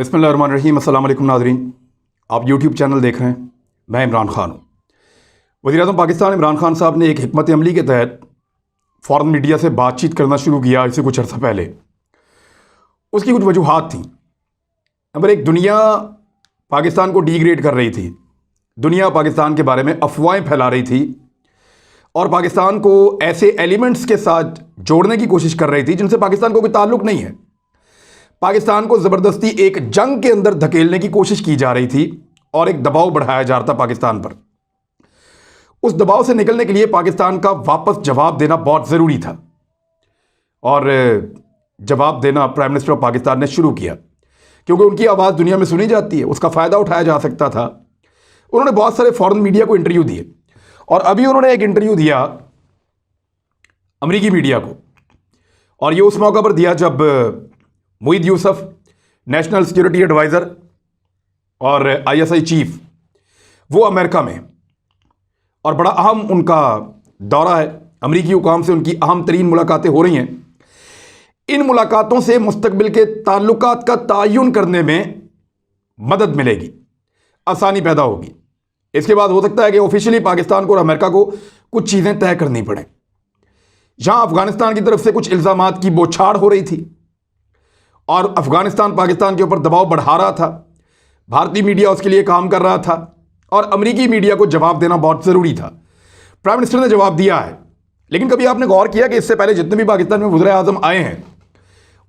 बिस्मिल्लाहिर्रहमानिर्रहीम। अस्सलाम वालेकुम नाज़रीन, आप यूट्यूब चैनल देख रहे हैं। मैं इमरान खान हूँ। वज़ीर-ए-आज़म पाकिस्तान इमरान खान साहब ने एक हिकमत अमली के तहत फ़ॉरेन मीडिया से बातचीत करना शुरू किया इससे कुछ अर्सा पहले। उसकी कुछ वजूहात थी। नंबर एक, दुनिया पाकिस्तान को डिग्रेड कर रही थी। दुनिया पाकिस्तान के बारे में अफवाहें फैला रही थी और पाकिस्तान को ऐसे एलिमेंट्स के साथ जोड़ने की कोशिश कर रही थी जिनसे पाकिस्तान को कोई ताल्लुक़ नहीं है। पाकिस्तान को ज़बरदस्ती एक जंग के अंदर धकेलने की कोशिश की जा रही थी और एक दबाव बढ़ाया जा रहा था पाकिस्तान पर। उस दबाव से निकलने के लिए पाकिस्तान का वापस जवाब देना बहुत ज़रूरी था और जवाब देना प्राइम मिनिस्टर ऑफ पाकिस्तान ने शुरू किया क्योंकि उनकी आवाज़ दुनिया में सुनी जाती है, उसका फ़ायदा उठाया जा सकता था। उन्होंने बहुत सारे फॉरेन मीडिया को इंटरव्यू दिए और अभी उन्होंने एक इंटरव्यू दिया अमेरिकी मीडिया को, और ये उस मौका पर दिया जब Moeed Yusuf, national security adviser और आईएसआई चीफ, वो अमेरिका में, और बड़ा अहम उनका दौरा है। अमेरिकी हुकाम से उनकी अहम तरीन मुलाकातें हो रही हैं। इन मुलाकातों से मुस्तकबिल के ताल्लुकात का तयन करने में मदद मिलेगी, आसानी पैदा होगी। इसके बाद हो सकता है कि ऑफिशियली पाकिस्तान को और अमेरिका को कुछ चीज़ें तय करनी पड़ें। जहां अफगानिस्तान की तरफ से कुछ इल्ज़ामात की बौछार हो रही थी और अफगानिस्तान पाकिस्तान के ऊपर दबाव बढ़ा रहा था, भारतीय मीडिया उसके लिए काम कर रहा था और अमेरिकी मीडिया को जवाब देना बहुत ज़रूरी था। प्राइम मिनिस्टर ने जवाब दिया है, लेकिन कभी आपने गौर किया कि इससे पहले जितने भी पाकिस्तान में वज़ीर आज़म आए हैं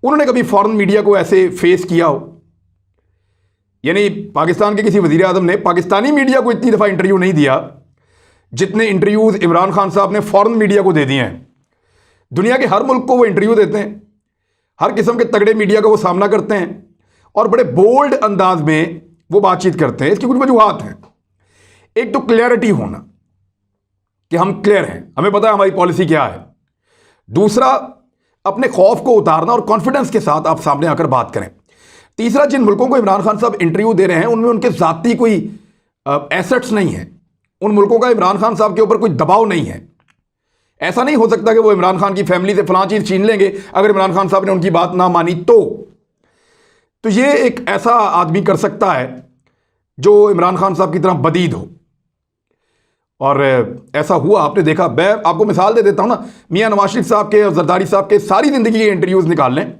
उन्होंने कभी फॉरेन मीडिया को ऐसे फेस किया हो? यानी पाकिस्तान के किसी वज़ीर आज़म ने पाकिस्तानी मीडिया को इतनी दफ़ा इंटरव्यू नहीं दिया जितने इंटरव्यूज़ इमरान खान साहब ने फॉरेन मीडिया को दे दिए हैं। दुनिया के हर मुल्क को वो इंटरव्यू देते हैं, हर किस्म के तगड़े मीडिया का वो सामना करते हैं और बड़े बोल्ड अंदाज में वो बातचीत करते हैं। इसकी कुछ वजूहात हैं। एक तो क्लियरिटी होना कि हम क्लियर हैं, हमें पता है हमारी पॉलिसी क्या है। दूसरा, अपने खौफ को उतारना और कॉन्फिडेंस के साथ आप सामने आकर बात करें। तीसरा, जिन मुल्कों को इमरान खान साहब इंटरव्यू दे रहे हैं उनमें उनके ज़ाती कोई एसेट्स नहीं है। उन मुल्कों का इमरान खान साहब के ऊपर कोई दबाव नहीं है। ऐसा नहीं हो सकता कि वो इमरान खान की फैमिली से फलां चीज़ छीन लेंगे अगर इमरान खान साहब ने उनकी बात ना मानी तो ये एक ऐसा आदमी कर सकता है जो इमरान खान साहब की तरह बदीद हो, और ऐसा हुआ, आपने देखा। मैं आपको मिसाल दे देता हूं ना, मियां नवाज शरीफ साहब के और जरदारी साहब के सारी ज़िंदगी के इंटरव्यूज़ निकाल लें,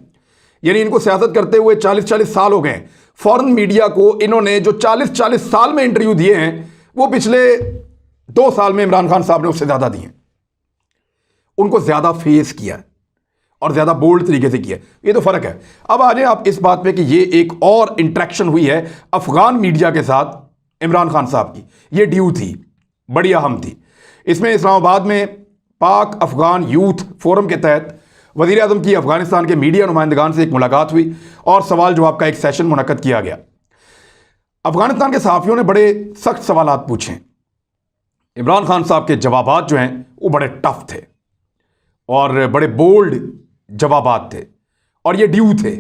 यानी इनको सियासत करते हुए 40-40 साल हो गए। फॉरेन मीडिया को इन्होंने जो 40-40 साल में इंटरव्यू दिए हैं वो पिछले 2 साल में इमरान खान साहब ने उससे ज़्यादा दिए। उनको ज़्यादा फेस किया और ज़्यादा बोल्ड तरीके से किया, ये तो फ़र्क है। अब आ जाए आप इस बात पे कि ये एक और इंटरेक्शन हुई है अफ़गान मीडिया के साथ इमरान खान साहब की। ये ड्यू थी, बड़ी अहम थी। इसमें इस्लामाबाद में पाक अफ़गान यूथ फोरम के तहत वज़ीर आज़म की अफ़गानिस्तान के मीडिया नुमाइंदगान से एक मुलाकात हुई और सवाल जवाब का एक सेशन मुनक्कद किया गया। अफ़गानिस्तान के सहाफ़ियों ने बड़े सख्त सवालात पूछे। इमरान खान साहब के जवाबात जो हैं वो बड़े टफ थे और बड़े बोल्ड जवाबात थे और ये ड्यू थे,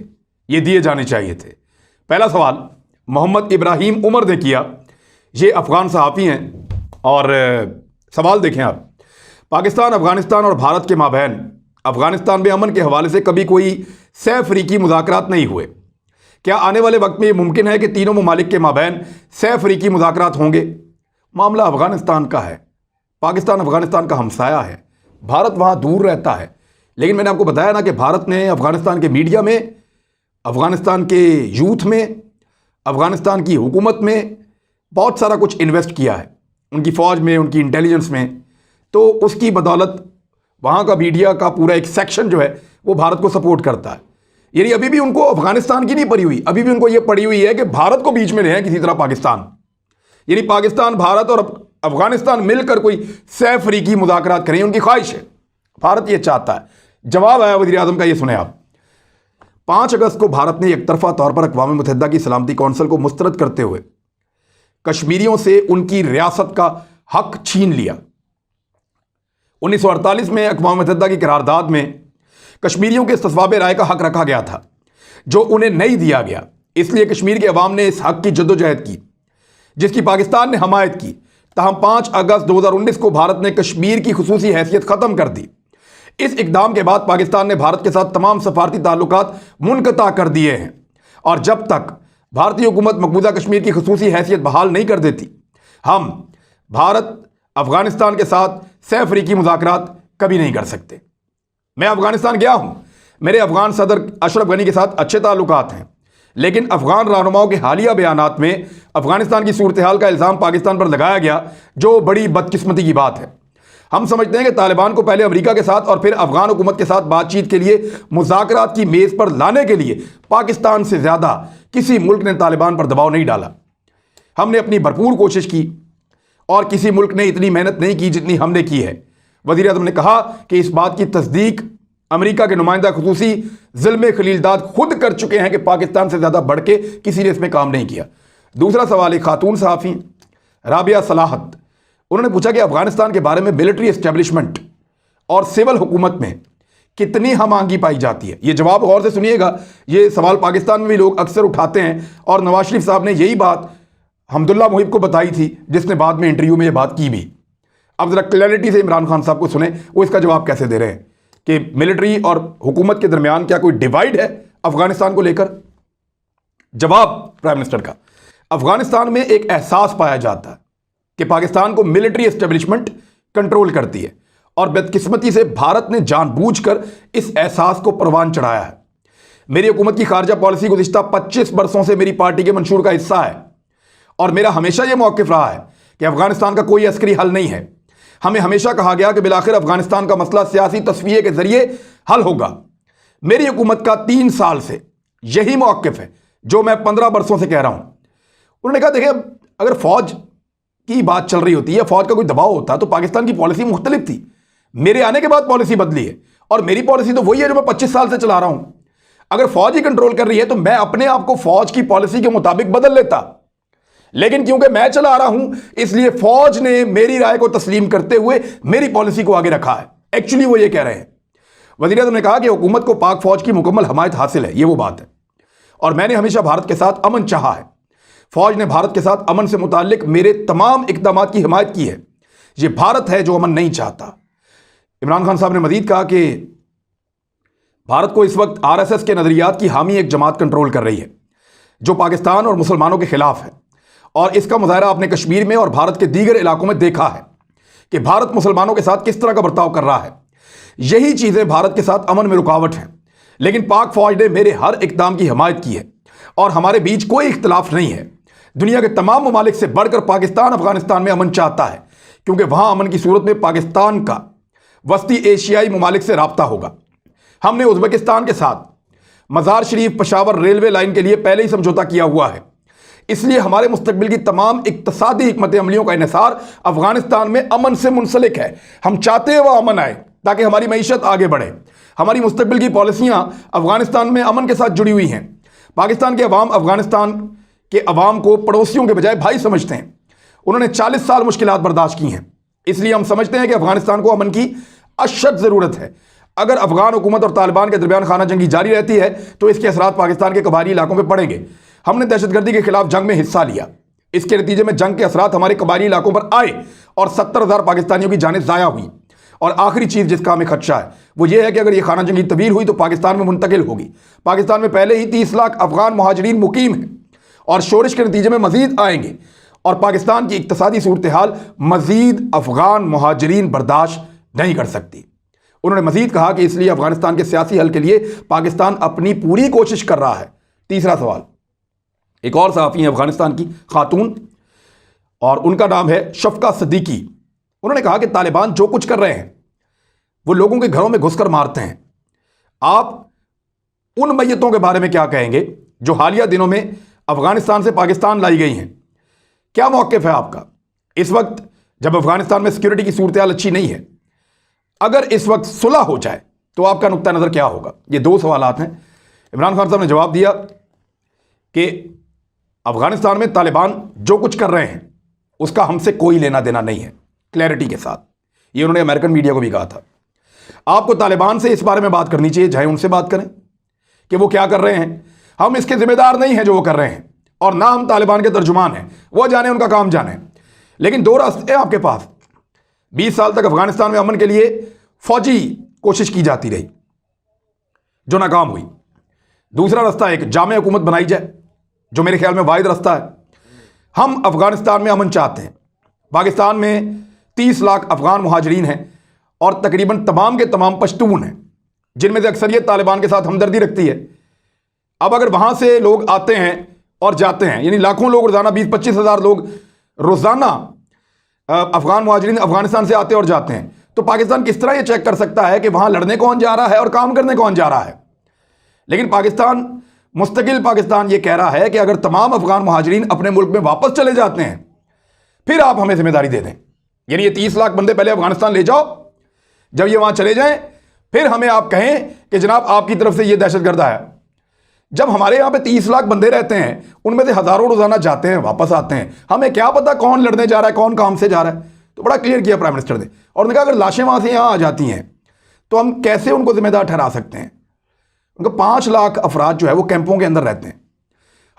ये दिए जाने चाहिए थे। पहला सवाल मोहम्मद इब्राहिम उमर ने किया। ये अफ़गान सहाफ़ी हैं और सवाल देखें आप। पाकिस्तान, अफ़गानिस्तान और भारत के माबैन अफ़गानिस्तान में अमन के हवाले से कभी कोई सह अफ्रीकी मुज़ाकरात नहीं हुए। क्या आने वाले वक्त में ये मुमकिन है कि तीनों ममालिक के माबैन सह अफ्रीकी मुज़ाकरात होंगे? मामला अफ़गानिस्तान का है। पाकिस्तान अफ़गानिस्तान का हमसाया है, भारत वहाँ दूर रहता है। लेकिन मैंने आपको बताया ना कि भारत ने अफ़गानिस्तान के मीडिया में, अफ़गानिस्तान के यूथ में, अफ़गानिस्तान की हुकूमत में बहुत सारा कुछ इन्वेस्ट किया है, उनकी फ़ौज में, उनकी इंटेलिजेंस में। तो उसकी बदौलत वहाँ का मीडिया का पूरा एक सेक्शन जो है वो भारत को सपोर्ट करता है। यानी अभी भी उनको अफ़गानिस्तान की नहीं पड़ी हुई, अभी भी उनको ये पड़ी हुई है कि भारत को बीच में रहे किसी तरह पाकिस्तान। यानी पाकिस्तान, भारत और अफ़गानिस्तान मिलकर कोई सह अफ्रीकी मुज़ाकरात करें, उनकी ख्वाहिश है। भारत ये चाहता है। जवाब आया वज़ीर आज़म का, ये सुने आप। 5 अगस्त को भारत ने एकतरफ़ा तौर पर अक़वाम मुत्तहिदा की सलामती कौंसिल को मुस्तरद करते हुए कश्मीरियों से उनकी रियासत का हक छीन लिया। 1948 में अक़वाम मुत्तहिदा की करारदाद में कश्मीरियों के इस्तिस्वाब राय का हक रखा गया था जो उन्हें नहीं दिया गया। इसलिए कश्मीर के अवाम ने इस हक की जद्दोजहद की जिसकी पाकिस्तान ने हमायत की। ताहम 5 अगस्त 2019 को भारत ने कश्मीर की खुसूसी हैसियत ख़त्म कर दी। इस इक़दाम के बाद पाकिस्तान ने भारत के साथ तमाम सफारती ताल्लुकात मुनक़ता कर दिए हैं और जब तक भारतीय हुकूमत मकबूजा कश्मीर की खसूसी हैसियत बहाल नहीं कर देती, हम भारत अफगानिस्तान के साथ सह अफ्रीकी मुज़ाकरात कभी नहीं कर सकते। मैं अफगानिस्तान गया हूं, मेरे अफगान सदर अशरफ गनी के साथ अच्छे ताल्लुकात हैं, लेकिन अफगान रहनुमाओं के हालिया बयानात में अफगानिस्तान की सूरत हाल का इल्ज़ाम पाकिस्तान पर लगाया गया, जो बड़ी बदकिस्मती की बात है। हम समझते हैं कि तालिबान को पहले अमेरिका के साथ और फिर अफगान हुकूमत के साथ बातचीत के लिए मुज़ाकरात की मेज़ पर लाने के लिए पाकिस्तान से ज़्यादा किसी मुल्क ने तालिबान पर दबाव नहीं डाला। हमने अपनी भरपूर कोशिश की और किसी मुल्क ने इतनी मेहनत नहीं की जितनी हमने की है। वज़ीर आज़म ने कहा कि इस बात की तस्दीक अमेरिका के नुमाइंदा खुसूसी ज़िल्मे खलीलदाद खुद कर चुके हैं कि पाकिस्तान से ज़्यादा बढ़ के किसी ने इसमें काम नहीं किया। दूसरा सवाल, एक खातून सहाफ़ी राबिया सलाहत, उन्होंने पूछा कि अफगानिस्तान के बारे में मिलिट्री एस्टेब्लिशमेंट और सिविल हुकूमत में कितनी हम आंगी पाई जाती है। ये जवाब गौर से सुनिएगा, ये सवाल पाकिस्तान में भी लोग अक्सर उठाते हैं और नवाज शरीफ साहब ने यही बात हमदुल्ला मुहिब को बताई थी, जिसने बाद में इंटरव्यू में ये बात की भी। अब ज़रा क्लैरिटी से इमरान खान साहब को सुने, वो इसका जवाब कैसे दे रहे हैं कि मिलिट्री और हुकूमत के दरमियान क्या कोई डिवाइड है अफगानिस्तान को लेकर। जवाब प्राइम मिनिस्टर का, अफगानिस्तान में एक एहसास पाया जाता है कि पाकिस्तान को मिलिट्री एस्टेब्लिशमेंट कंट्रोल करती है और बदकिस्मती से भारत ने जानबूझकर इस एहसास को परवान चढ़ाया है। मेरी हुकूमत की खारजा पॉलिसी गुज़िश्ता 25 बरसों से मेरी पार्टी के मंशूर का हिस्सा है और मेरा हमेशा यह मौक़िफ़ रहा है कि अफगानिस्तान का कोई अस्करी हल नहीं है। हमें हमेशा कहा गया कि बिलाखिर अफगानिस्तान का मसला सियासी तस्वीर के जरिए हल होगा। मेरी हुकूमत का 3 साल से यही मौक़िफ़ है जो मैं 15 बरसों से कह रहा हूं। उन्होंने कहा, देखिए, अगर फौज की बात चल रही होती है, फौज का कोई दबाव होता तो पाकिस्तान की पॉलिसी मुख्तलिफ थी। मेरे आने के बाद पॉलिसी बदली है और मेरी पॉलिसी तो वही है जो मैं 25 साल से चला रहा हूं। अगर फौज ही कंट्रोल कर रही है तो मैं अपने आप को फौज की पॉलिसी के मुताबिक बदल लेता, लेकिन क्योंकि मैं चला रहा हूं इसलिए फौज ने मेरी राय को तस्लीम करते हुए मेरी पॉलिसी को आगे रखा है। एक्चुअली वो ये कह रहे हैं। वज़ीर आज़म ने कहा कि हुकूमत को पाक फौज की मुकम्मल हमायत हासिल है, ये वो बात है, और मैंने हमेशा भारत के साथ अमन चाहा है। फौज ने भारत के साथ अमन से मुताल्लिक मेरे तमाम इक़दाम की हिमायत की है। ये भारत है जो अमन नहीं चाहता। इमरान खान साहब ने मजीद कहा कि भारत को इस वक्त RSS के नज़रियात की हामी एक जमात कंट्रोल कर रही है जो पाकिस्तान और मुसलमानों के खिलाफ है, और इसका मुजाहरा आपने कश्मीर में और भारत के दीगर इलाकों में देखा है कि भारत मुसलमानों के साथ किस तरह का बर्ताव कर रहा है। यही चीज़ें भारत के साथ अमन में रुकावट हैं, लेकिन पाक फौज ने मेरे हर इक़दाम की हिमायत की है और हमारे बीच कोई इख्तलाफ नहीं है। दुनिया के तमाम ममालिक से बढ़कर पाकिस्तान अफगानिस्तान में अमन चाहता है, क्योंकि वहां अमन की सूरत में पाकिस्तान का वस्ती एशियाई ममालिक से राब्ता होगा। हमने उज़्बेकिस्तान के साथ मज़ार शरीफ पेशावर रेलवे लाइन के लिए पहले ही समझौता किया हुआ है, इसलिए हमारे मुस्तकबिल की तमाम इक्तसादी हिकमत अमलियों का इन्हिसार अफगानिस्तान में अमन से मुंसलिक है। हम चाहते हैं वह अमन आए ताकि हमारी मईशत आगे बढ़े। हमारी मुस्तकबिल की पॉलिसियाँ अफगानिस्तान में अमन के साथ जुड़ी हुई हैं। पाकिस्तान के अवाम अफगानिस्तान के अवाम को पड़ोसियों के बजाय भाई समझते हैं। उन्होंने 40 साल मुश्किलात बर्दाश्त की हैं, इसलिए हम समझते हैं कि अफगानिस्तान को अमन की अशद ज़रूरत है। अगर अफगान हुकूमत और तालिबान के दरमियान खाना जंगी जारी रहती है तो इसके असरात पाकिस्तान के कबायली इलाकों में पड़ेंगे। हमने दहशतगर्दी के खिलाफ जंग में हिस्सा लिया, इसके नतीजे में जंग के असरात हमारे कबायली इलाकों पर आए और 70,000 पाकिस्तानियों की जानें ज़ाया हुई। और आखिरी चीज़ जिसका हमें खदशा है वो ये है कि अगर ये खाना जंगी तवील हुई तो पाकिस्तान में मुंतकिल होगी। पाकिस्तान में पहले ही 30 लाख अफगान मुहाजिरीन मुकीम हैं और शोरिश के नतीजे में मजीद आएंगे, और पाकिस्तान की इक्तसादी सूरत हाल मजीद अफगान मुहाजिरीन बर्दाश्त नहीं कर सकती। उन्होंने मजीद कहा कि इसलिए अफगानिस्तान के सियासी हल के लिए पाकिस्तान अपनी पूरी कोशिश कर रहा है। तीसरा सवाल, एक और सहाफ़ी हैं अफगानिस्तान की खातून और उनका नाम है शफका सदीकी। उन्होंने कहा कि तालिबान जो कुछ कर रहे हैं वो लोगों के घरों में घुसकर मारते हैं। आप उन मैयतों के बारे में क्या कहेंगे जो हालिया दिनों में अफगानिस्तान से पाकिस्तान लाई गई हैं? क्या मौक़िफ़ है आपका इस वक्त जब अफगानिस्तान में सिक्योरिटी की सूरत हाल अच्छी नहीं है? अगर इस वक्त सुलह हो जाए तो आपका नुक्ता नज़र क्या होगा? ये 2 सवालात हैं। इमरान खान साहब ने जवाब दिया कि अफगानिस्तान में तालिबान जो कुछ कर रहे हैं उसका हमसे कोई लेना देना नहीं है, क्लैरिटी के साथ। ये उन्होंने अमेरिकन मीडिया को भी कहा था। आपको तालिबान से इस बारे में बात करनी चाहिए, चाहे उनसे बात करें कि वो क्या कर रहे हैं। हम इसके जिम्मेदार नहीं हैं जो वो कर रहे हैं, और ना हम तालिबान के तर्जुमान हैं, वो जाने, उनका काम जाने। लेकिन 2 रास्ते हैं आपके पास। 20 साल तक अफगानिस्तान में अमन के लिए फौजी कोशिश की जाती रही जो नाकाम हुई। दूसरा रास्ता, एक जामे हुकूमत बनाई जाए जो मेरे ख्याल में वाहिद रास्ता है। हम अफगानिस्तान में अमन चाहते हैं। पाकिस्तान में 30 लाख अफगान मुहाजिरीन हैं और तकरीबन तमाम के तमाम पश्तून हैं, जिनमें से अक्सरियत तालिबान के साथ हमदर्दी रखती है। अब अगर वहाँ से लोग आते हैं और जाते हैं, यानी लाखों लोग रोज़ाना 20-25 हज़ार लोग रोज़ाना अफगान मुहाजिरीन अफगानिस्तान से आते और जाते हैं, तो पाकिस्तान किस तरह ये चेक कर सकता है कि वहाँ लड़ने कौन जा रहा है और काम करने कौन जा रहा है? लेकिन पाकिस्तान, मुस्तकिल पाकिस्तान ये कह रहा है कि अगर तमाम अफगान मुहाजिरीन अपने मुल्क में वापस चले जाते हैं, फिर आप हमें जिम्मेदारी दे दें। यानी ये 30 लाख बंदे पहले अफगानिस्तान ले जाओ, जब ये वहाँ चले जाएं फिर हमें आप कहें कि जनाब आपकी तरफ से ये दहशतगर्द आया। जब हमारे यहाँ पे 30 लाख बंदे रहते हैं, उनमें से हज़ारों रोज़ाना जाते हैं वापस आते हैं, हमें क्या पता कौन लड़ने जा रहा है, कौन काम से जा रहा है। तो बड़ा क्लियर किया प्राइम मिनिस्टर ने, और उन्होंने कहा अगर लाशें वहाँ से यहाँ आ जाती हैं तो हम कैसे उनको जिम्मेदार ठहरा सकते हैं। उनका 5 लाख अफराद जो है वो कैंपों के अंदर रहते हैं,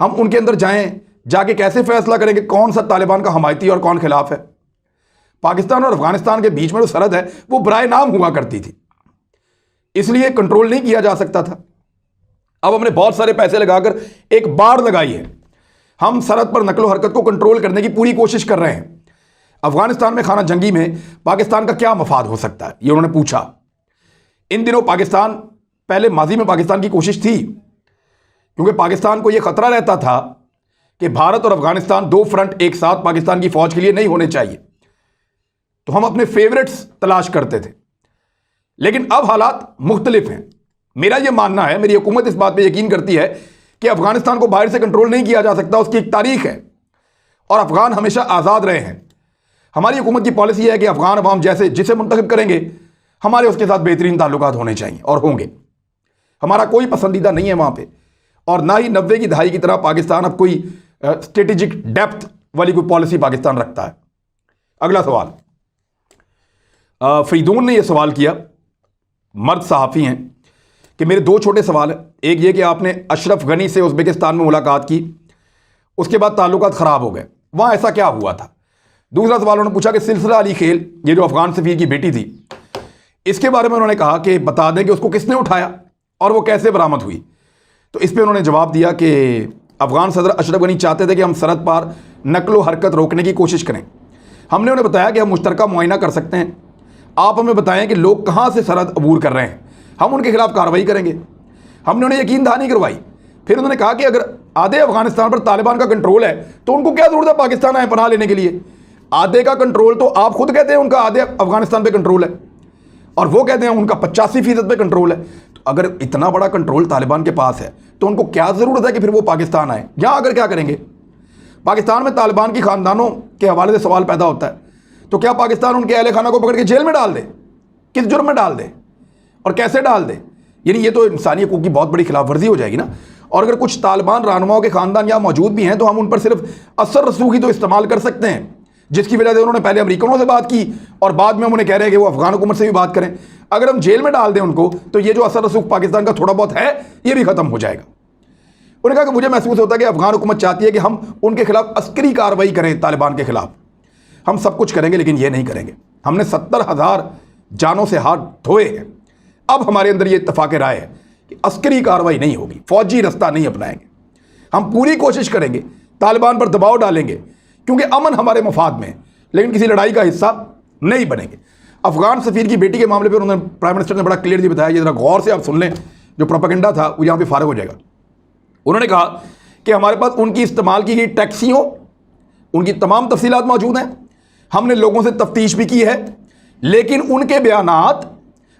हम उनके अंदर जाएं, जाके कैसे फैसला करेंगे कौन सा तालिबान का हमायती और कौन खिलाफ है। पाकिस्तान और अफगानिस्तान के बीच में जो सरहद है वो बराए नाम हुआ करती थी, इसलिए कंट्रोल नहीं किया जा सकता था। अब हमने बहुत सारे पैसे लगाकर एक बाड़ लगाई है, हम सरहद पर नकलो हरकत को कंट्रोल करने की पूरी कोशिश कर रहे हैं। अफगानिस्तान में खाना जंगी में पाकिस्तान का क्या मफाद हो सकता है, ये उन्होंने पूछा। इन दिनों पाकिस्तान, पहले माजी में पाकिस्तान की कोशिश थी, क्योंकि पाकिस्तान को यह खतरा रहता था कि भारत और अफगानिस्तान दो फ्रंट एक साथ पाकिस्तान की फौज के लिए नहीं होने चाहिए, तो हम अपने फेवरेट्स तलाश करते थे। लेकिन अब हालात मुख्तलिफ हैं। मेरा यह मानना है, मेरी हुकूमत इस बात पे यकीन करती है कि अफगानिस्तान को बाहर से कंट्रोल नहीं किया जा सकता, उसकी एक तारीख है और अफगान हमेशा आज़ाद रहे हैं। हमारी हुकूमत की पॉलिसी है कि अफगान अवाम जैसे जिसे मुंतखब करेंगे हमारे उसके साथ बेहतरीन ताल्लुकात होने चाहिए और होंगे। हमारा कोई पसंदीदा नहीं है वहाँ पे, और ना ही 90 की दहाई की तरह पाकिस्तान अब कोई स्ट्रेटेजिक डेप्थ वाली कोई पॉलिसी पाकिस्तान रखता है। अगला सवाल, फरीदून ने यह सवाल किया, मर्द सहाफ़ी हैं, कि मेरे दो छोटे सवाल हैं। एक ये कि आपने अशरफ गनी से उज़्बेकिस्तान में मुलाकात की, उसके बाद ताल्लुकात ख़राब हो गए, वहाँ ऐसा क्या हुआ था? दूसरा सवाल उन्होंने पूछा कि सिलसिला अली खेल, ये जो अफगान सफ़ीर की बेटी थी, इसके बारे में उन्होंने कहा कि बता दें कि उसको किसने उठाया और वो कैसे बरामद हुई। तो इस पर उन्होंने जवाब दिया कि अफगान सदर अशरफ गनी चाहते थे कि हम सरहद पार नकलो हरकत रोकने की कोशिश करें। हमने उन्हें बताया कि हम मुश्तरका मुआयना कर सकते हैं, आप हमें बताएं कि लोग कहाँ से सरहद अबूर कर रहे हैं, हम उनके खिलाफ कार्रवाई करेंगे। हमने उन्हें यकीन दहानी करवाई। फिर उन्होंने कहा कि अगर आधे अफगानिस्तान पर तालिबान का कंट्रोल है तो उनको क्या ज़रूरत है पाकिस्तान आए पनाह लेने के लिए। आधे का कंट्रोल तो आप खुद कहते हैं उनका आधे अफगानिस्तान पे कंट्रोल है, और वो कहते हैं उनका 85% पे कंट्रोल है। तो अगर इतना बड़ा कंट्रोल तालिबान के पास है तो उनको क्या ज़रूरत है कि फिर वो पाकिस्तान आए? यहाँ अगर क्या करेंगे? पाकिस्तान में तालिबान की ख़ानदानों के हवाले से सवाल पैदा होता है, तो क्या पाकिस्तान उनके अहले खाना को पकड़ के जेल में डाल दे? किस जुर्म में डाल दे और कैसे डाल दे? यानी ये तो इंसानी हकूक़ की बहुत बड़ी खिलाफ वर्जी हो जाएगी ना। और अगर कुछ तालिबान रहनुमाओं के ख़ानदान यहाँ मौजूद भी हैं तो हम उन पर सिर्फ असर रसूखी तो इस्तेमाल कर सकते हैं, जिसकी वजह से उन्होंने पहले अमरीकनों से बात की और बाद में हम उन्हें कह रहे हैं कि वो अफगान हुकूमत से भी बात करें। अगर हम जेल में डाल दें उनको तो ये जो असर रसूख पाकिस्तान का थोड़ा बहुत है ये भी ख़त्म हो जाएगा। उन्होंने कहा कि मुझे महसूस होता है कि अफगान हुकूमत चाहती है कि हम उनके खिलाफ अस्करी कार्रवाई करें, तालिबान के खिलाफ। हम सब कुछ करेंगे लेकिन ये नहीं करेंगे। हमने 70,000 जानों से हाथ धोए हैं। अब हमारे अंदर ये इत्तफाक राय है कि अस्करी कार्रवाई नहीं होगी, फौजी रास्ता नहीं अपनाएंगे। हम पूरी कोशिश करेंगे, तालिबान पर दबाव डालेंगे, क्योंकि अमन हमारे मफाद में, लेकिन किसी लड़ाई का हिस्सा नहीं बनेंगे। अफगान सफ़ीर की बेटी के मामले पर उन्होंने, प्राइम मिनिस्टर ने बड़ा क्लियरली बताया, ये ज़रा गौर से आप सुन लें, जो प्रोपेगेंडा था वो यहाँ पे फारग हो जाएगा। उन्होंने कहा कि हमारे पास उनकी इस्तेमाल की गई टैक्सियों, उनकी तमाम तफसीलात मौजूद हैं, हमने लोगों से तफ्तीश भी की है, लेकिन उनके बयानात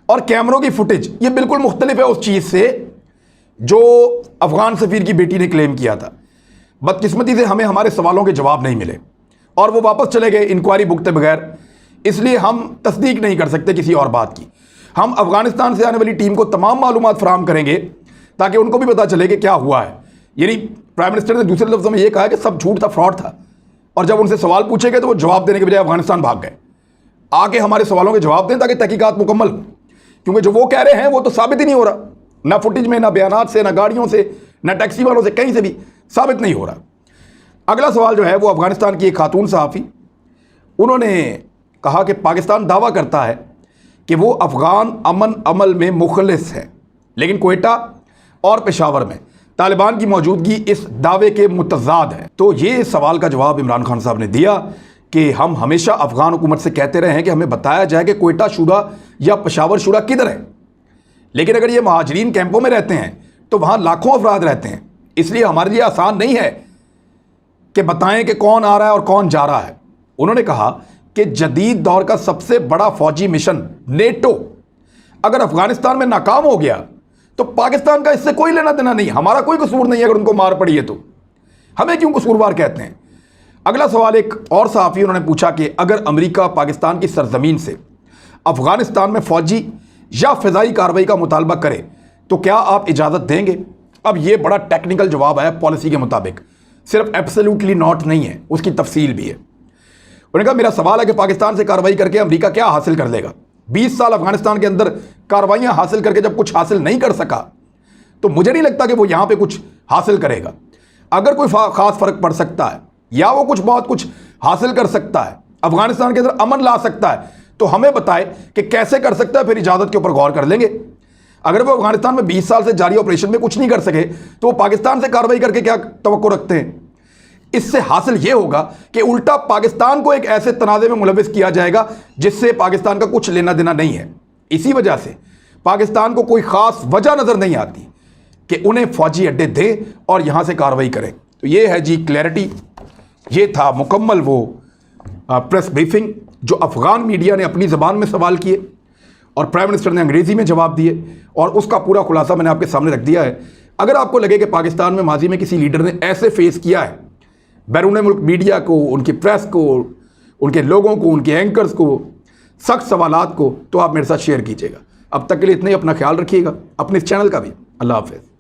और कैमरों की फुटेज ये बिल्कुल मुख्तलिफ है उस चीज़ से जो अफगान सफ़ीर की बेटी ने क्लेम किया था। बदकिस्मती से हमें हमारे सवालों के जवाब नहीं मिले और वो वापस चले गए इंक्वायरी भुगते बगैर, इसलिए हम तस्दीक नहीं कर सकते किसी और बात की। हम अफगानिस्तान से आने वाली टीम को तमाम मालूमात फराहम करेंगे ताकि उनको भी पता चले कि क्या हुआ है। यानी प्राइम मिनिस्टर ने दूसरे लफ्ज़ों में यह कहा कि सब झूठ था, फ्रॉड था, और जब उनसे सवाल पूछे गए तो वो जवाब देने के बजाय अफगानिस्तान भाग गए। आके हमारे सवालों के जवाब दें ताकि तहकीकात मुकम्मल हो, क्योंकि जो वो कह रहे हैं वो तो साबित ही नहीं हो रहा, ना फुटेज में, ना बयानात से, ना गाड़ियों से, ना टैक्सी वालों से, कहीं से भी साबित नहीं हो रहा। अगला सवाल जो है वो अफगानिस्तान की एक खातून सहाफ़ी, उन्होंने कहा कि पाकिस्तान दावा करता है कि वो अफ़गान अमन अमल में मुखलिस है, लेकिन कोयटा और पेशावर में तालिबान की मौजूदगी इस दावे के मुतजाद है। तो ये सवाल का जवाब इमरान खान साहब ने दिया कि हम हमेशा अफगान हुकूमत से कहते रहे हैं कि हमें बताया जाए कि कोयटा शुरा या पेशावर शुरा किधर है, लेकिन अगर ये महाजरीन कैंपों में रहते हैं तो वहाँ लाखों अफराद रहते हैं, इसलिए हमारे लिए आसान नहीं है कि बताएं कि कौन आ रहा है और कौन जा रहा है। उन्होंने कहा कि जदीद दौर का सबसे बड़ा फौजी मिशन नेटो अगर अफगानिस्तान में नाकाम हो गया तो पाकिस्तान का इससे कोई लेना देना नहीं, हमारा कोई कसूर नहीं है अगर उनको मार पड़ी है तो हमें क्यों कसूरवार कहते हैं। अगला सवाल एक और सहाफ़ी उन्होंने पूछा कि अगर अमेरिका पाकिस्तान की सरजमीन से अफगानिस्तान में फौजी या फ़िज़ाई कार्रवाई का मुतालबा करे तो क्या आप इजाज़त देंगे। अब ये बड़ा टेक्निकल जवाब है पॉलिसी के मुताबिक, सिर्फ एब्सोल्युटली नॉट नहीं है, उसकी तफसील भी है। उन्होंने कहा मेरा सवाल है कि पाकिस्तान से कार्रवाई करके अमेरिका क्या हासिल कर लेगा। 20 साल अफगानिस्तान के अंदर कार्रवाइयाँ हासिल करके जब कुछ हासिल नहीं कर सका तो मुझे नहीं लगता कि वो यहाँ पर कुछ हासिल करेगा। अगर कोई ख़ास फ़र्क पड़ सकता है या वो बहुत कुछ हासिल कर सकता है, अफगानिस्तान के अंदर अमन ला सकता है, तो हमें बताए कि कैसे कर सकता है, फिर इजाज़त के ऊपर गौर कर लेंगे। अगर वो अफगानिस्तान में 20 साल से जारी ऑपरेशन में कुछ नहीं कर सके तो वो पाकिस्तान से कार्रवाई करके क्या तवक्को रखते हैं। इससे हासिल ये होगा कि उल्टा पाकिस्तान को एक ऐसे तनाज़े में मुलविस किया जाएगा जिससे पाकिस्तान का कुछ लेना देना नहीं है। इसी वजह से पाकिस्तान को कोई ख़ास वजह नज़र नहीं आती कि उन्हें फ़ौजी अड्डे दें और यहाँ से कार्रवाई करें। तो ये है जी क्लैरिटी, ये था मुकम्मल वो प्रेस ब्रीफिंग जो अफ़गान मीडिया ने अपनी ज़बान में सवाल किए और प्राइम मिनिस्टर ने अंग्रेज़ी में जवाब दिए और उसका पूरा खुलासा मैंने आपके सामने रख दिया है। अगर आपको लगे कि पाकिस्तान में माजी में किसी लीडर ने ऐसे फेस किया है बैरून मुल्क मीडिया को, उनकी प्रेस को, उनके लोगों को, उनके एंकर्स को, सख्त सवालात को, तो आप मेरे साथ शेयर कीजिएगा। अब तक के लिए इतना ही, अपना ख्याल रखिएगा, अपने इस चैनल का भी। अल्लाह हाफ़िज़।